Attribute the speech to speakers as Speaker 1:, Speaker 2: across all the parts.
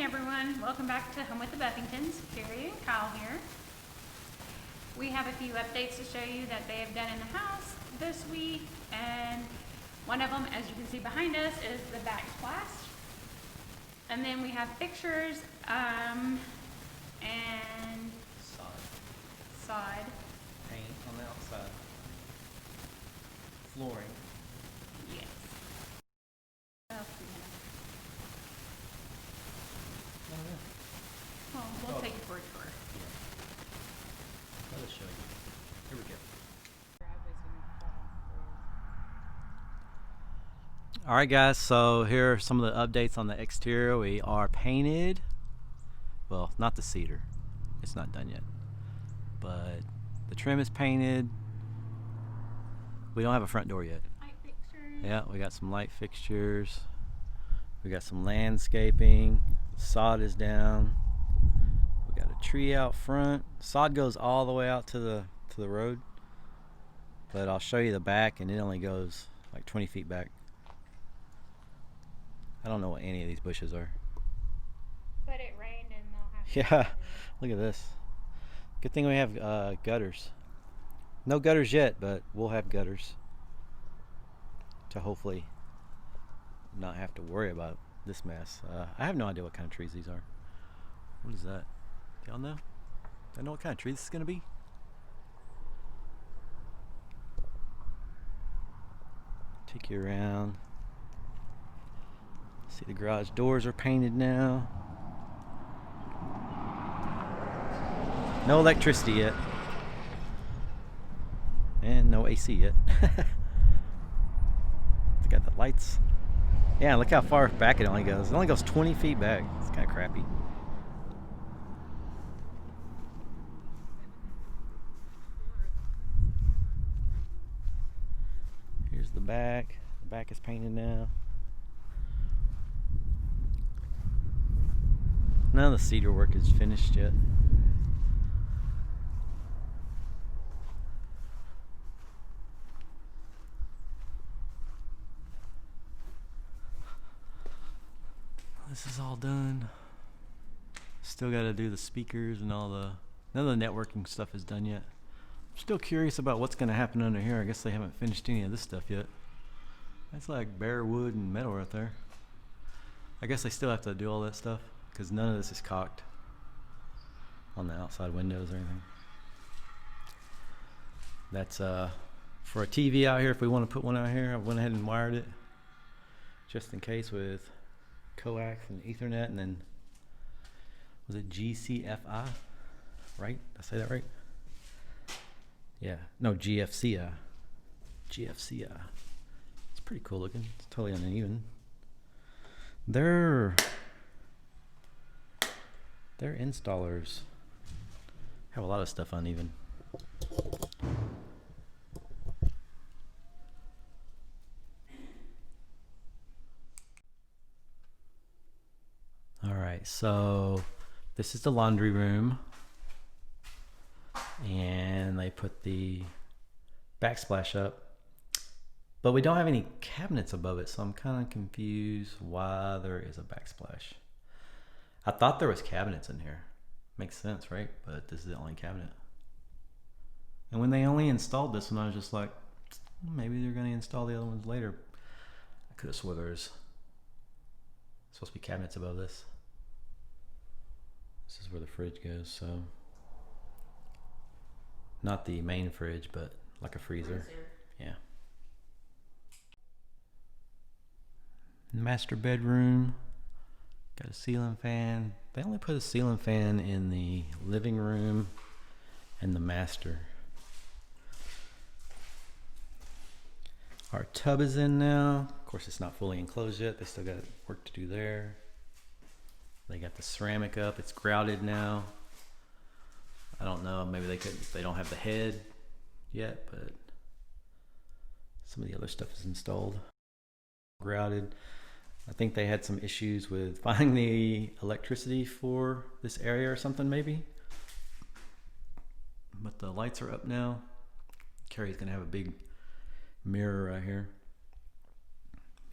Speaker 1: everyone, welcome back to Home with the Buffingtons. Carrie and Kyle here. We have a few updates to show you that they have done in the house this week, and one of them, as you can see behind us, is the backsplash. And then we have Fixtures and sod.
Speaker 2: Paint on the outside. Flooring.
Speaker 1: Yes. What else do we have? Well, we'll take you for a tour.
Speaker 2: Yeah. Let us show you. Here we go. Alright guys, so here are some of the updates on the exterior. We are painted. Well, not the cedar. It's not done yet. But the trim is painted. We don't have a front door yet.
Speaker 1: Light fixtures.
Speaker 2: Yeah, we got some light fixtures. We got some landscaping. Sod is down. We got a tree out front. Sod goes all the way out to the road. But I'll show you the back, and it only goes like 20 feet back. I don't know what any of these bushes are.
Speaker 1: But it rained and they'll have to
Speaker 2: Yeah, look at this. Good thing we have gutters. No gutters yet, but we'll have gutters to hopefully not have to worry about this mess. I have no idea what kind of trees these are. What is that? Do y'all know? Do I know what kind of tree this is going to be? Take you around. See, the garage doors are painted now. No electricity yet. And no AC yet. They got the lights. Yeah, look how far back it only goes. It only goes 20 feet back. It's kind of crappy. Here's the back. The back is painted now. None of the cedar work is finished yet. This is all done. Still got to do the speakers and all the... None of the networking stuff is done yet. I'm still curious about what's going to happen under here. I guess they haven't finished any of this stuff yet. That's like bare wood and metal right there. I guess they still have to do all that stuff because none of this is caulked on the outside windows or anything. That's for a TV out here. If we want to put one out here, I went ahead and wired it just in case with coax and Ethernet, and then was it GCFI? Right? Did I say that right? Yeah. No, GFCI. GFCI. It's pretty cool looking. It's totally uneven. Their installers have a lot of stuff uneven. Alright, so this is the laundry room, and they put the backsplash up, but we don't have any cabinets above it, so I'm kind of confused why there is a backsplash. I thought there was cabinets in here. Makes sense, right? But this is the only cabinet. And when they only installed this one, I was just like, maybe they're going to install the other ones later. I could have swore there's supposed to be cabinets above this. This is where the fridge goes, so not the main fridge, but like a freezer. Yeah. Master bedroom. Got a ceiling fan. They only put a ceiling fan in the living room and the master. Our tub is in now. Of course, it's not fully enclosed yet. They still got work to do there. They got the ceramic up. It's grouted now. I don't know. Maybe they don't have the head yet, but some of the other stuff is installed. Grouted. I think they had some issues with finding the electricity for this area or something maybe. But the lights are up now. Carrie's gonna have a big mirror right here.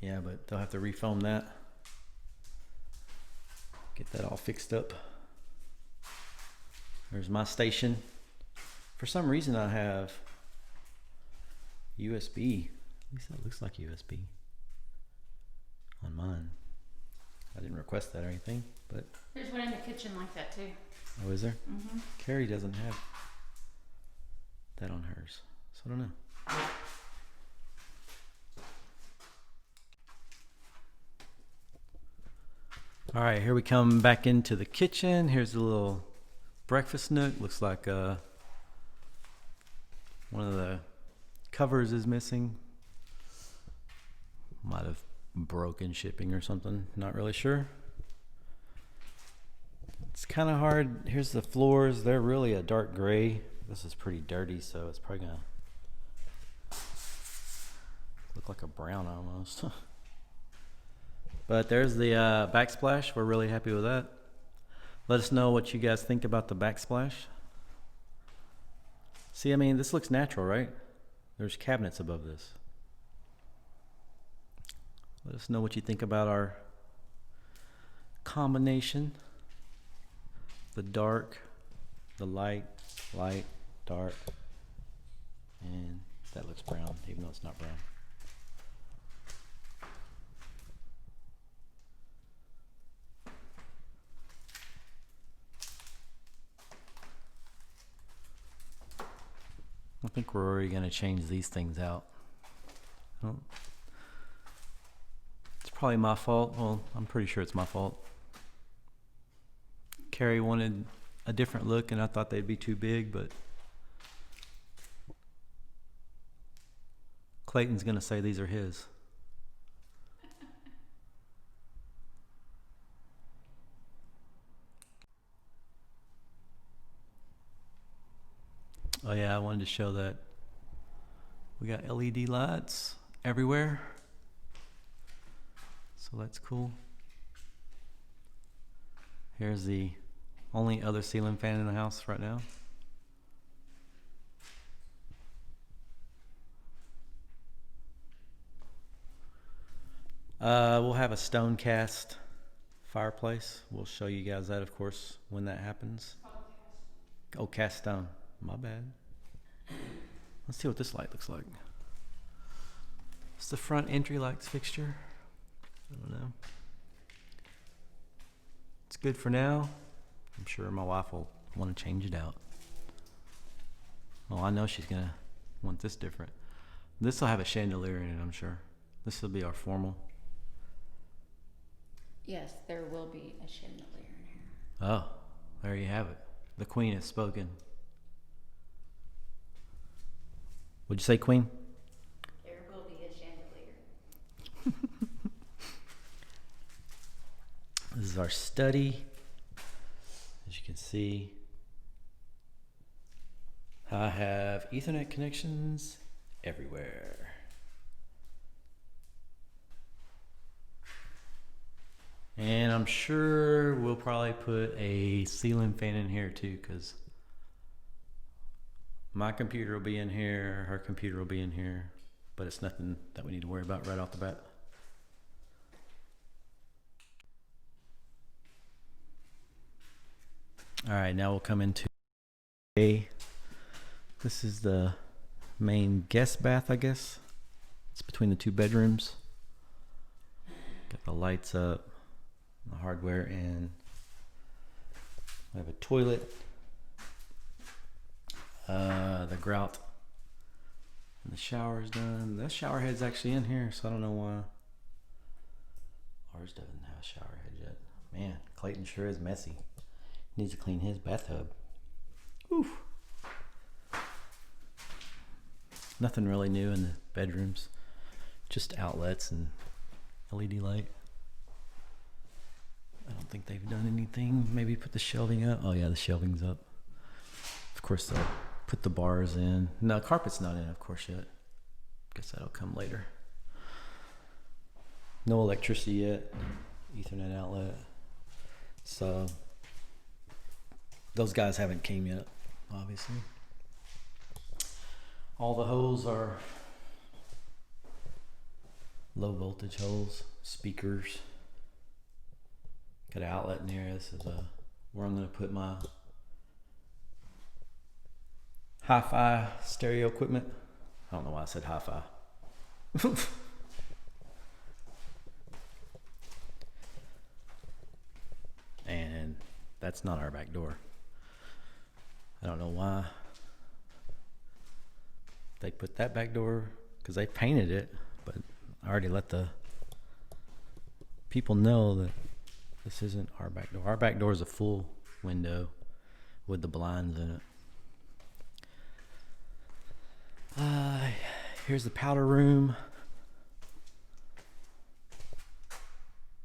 Speaker 2: Yeah, but they'll have to refoam that. Get that all fixed up. There's my station. For some reason I have USB. At least that looks like USB on mine. I didn't request that or anything, but
Speaker 1: There's one in the kitchen like that too.
Speaker 2: oh, is there?
Speaker 1: Mm-hmm.
Speaker 2: Carrie doesn't have that on hers, so I don't know. All right, here we come back into the kitchen. Here's a little breakfast nook. Looks like one of the covers is missing. Might have broken shipping or something. Not really sure. It's kind of hard. Here's the floors. They're really a dark gray. This is pretty dirty, so it's probably gonna look like a brown almost. But there's the backsplash. We're really happy with that. Let us know what you guys think about the backsplash. See, I mean, this looks natural, right? There's cabinets above this. Let us know what you think about our combination. The dark, the light, light, dark, and that looks brown, even though it's not brown. I think we're already going to change these things out. Oh. It's probably my fault. Well, I'm pretty sure it's my fault. Carrie wanted a different look and I thought they'd be too big, but Clayton's going to say these are his. Oh yeah, I wanted to show that we got LED lights everywhere, so that's cool. Here's the only other ceiling fan in the house right now. We'll have a stone cast fireplace. We'll show you guys that, of course, when that happens. Oh, cast stone. My bad. Let's see what this light looks like. It's the front entry lights fixture. I don't know. It's good for now. I'm sure my wife will want to change it out. Oh, I know she's gonna want this different. This will have a chandelier in it, I'm sure. This will be our formal.
Speaker 1: Yes, there will be a chandelier in here.
Speaker 2: Oh, there you have it. The queen has spoken. What'd you say, Queen?
Speaker 1: There will be a chandelier.
Speaker 2: This is our study. As you can see, I have Ethernet connections everywhere. And I'm sure we'll probably put a ceiling fan in here too, because my computer will be in here, her computer will be in here, but it's nothing that we need to worry about right off the bat. All right, now we'll come into this is the main guest bath, I guess. It's between the two bedrooms. Got the lights up, the hardware in. We have a toilet. The grout and the shower is done. That shower head's actually in here, so I don't know why ours doesn't have a shower head yet. Man, Clayton sure is messy. Needs to clean his bathtub. Oof. Nothing really new in the bedrooms, just outlets and LED light. I don't think they've done anything. Maybe put the shelving up. Oh yeah, the shelving's up. Of course they'll put the bars in. No, carpet's not in, of course, yet. Guess that'll come later. No electricity yet. Ethernet outlet. So those guys haven't came yet, obviously. All the hoses are low voltage hose, speakers. Got an outlet in here. This is where I'm going to put my hi-fi stereo equipment. I don't know why I said hi-fi. And that's not our back door. I don't know why they put that back door, because they painted it, but I already let the people know that this isn't our back door. Our back door is a full window with the blinds in it. Here's the powder room.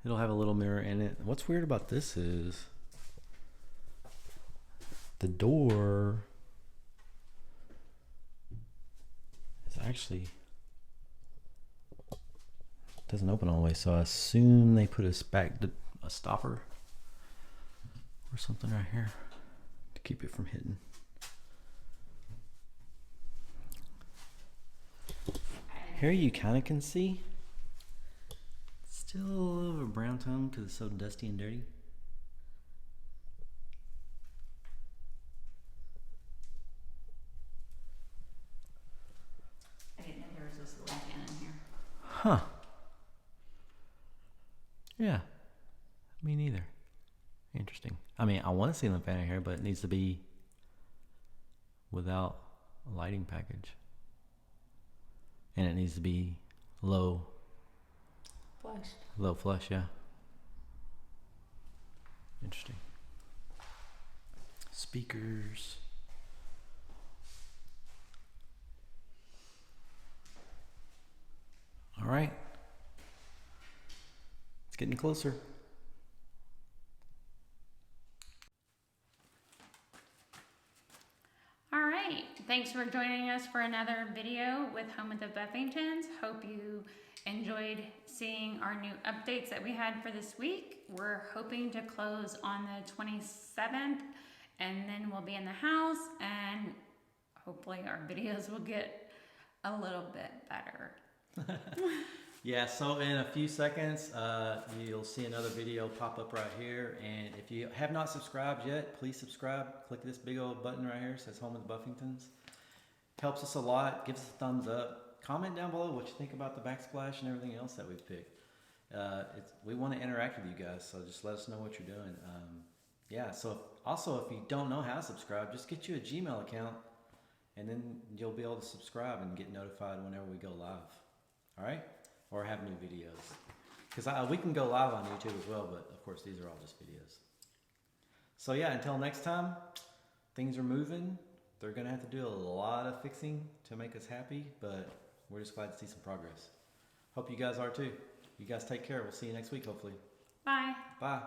Speaker 2: It'll have a little mirror in it. What's weird about this is the door is actually doesn't open all the way, so I assume they put a stopper or something right here to keep it from hitting. Here you kind of can see still a little of a brown tone because it's so dusty and dirty.
Speaker 1: I didn't know there was this little fan in here.
Speaker 2: Huh. Yeah. Me neither. Interesting. I mean, I want a ceiling fan in here, but it needs to be without a lighting package. And it needs to be low flush, yeah. Interesting. Speakers. All right. It's getting closer.
Speaker 1: All right, thanks for joining us for another video with Home with the Buffingtons. Hope you enjoyed seeing our new updates that we had for this week. We're hoping to close on the 27th, and then we'll be in the house, and hopefully our videos will get a little bit better.
Speaker 2: Yeah, so in a few seconds, you'll see another video pop up right here. And if you have not subscribed yet, please subscribe. Click this big old button right here. It says Home with the Buffingtons. Helps us a lot. Gives us a thumbs up. Comment down below what you think about the backsplash and everything else that we've picked. We want to interact with you guys, so just let us know what you're doing. Yeah, so also if you don't know how to subscribe, just get you a Gmail account, and then you'll be able to subscribe and get notified whenever we go live. All right? Or have new videos. Because we can go live on YouTube as well, but of course these are all just videos. So yeah, until next time, things are moving. They're going to have to do a lot of fixing to make us happy, but we're just glad to see some progress. Hope you guys are too. You guys take care. We'll see you next week, hopefully.
Speaker 1: Bye.
Speaker 2: Bye.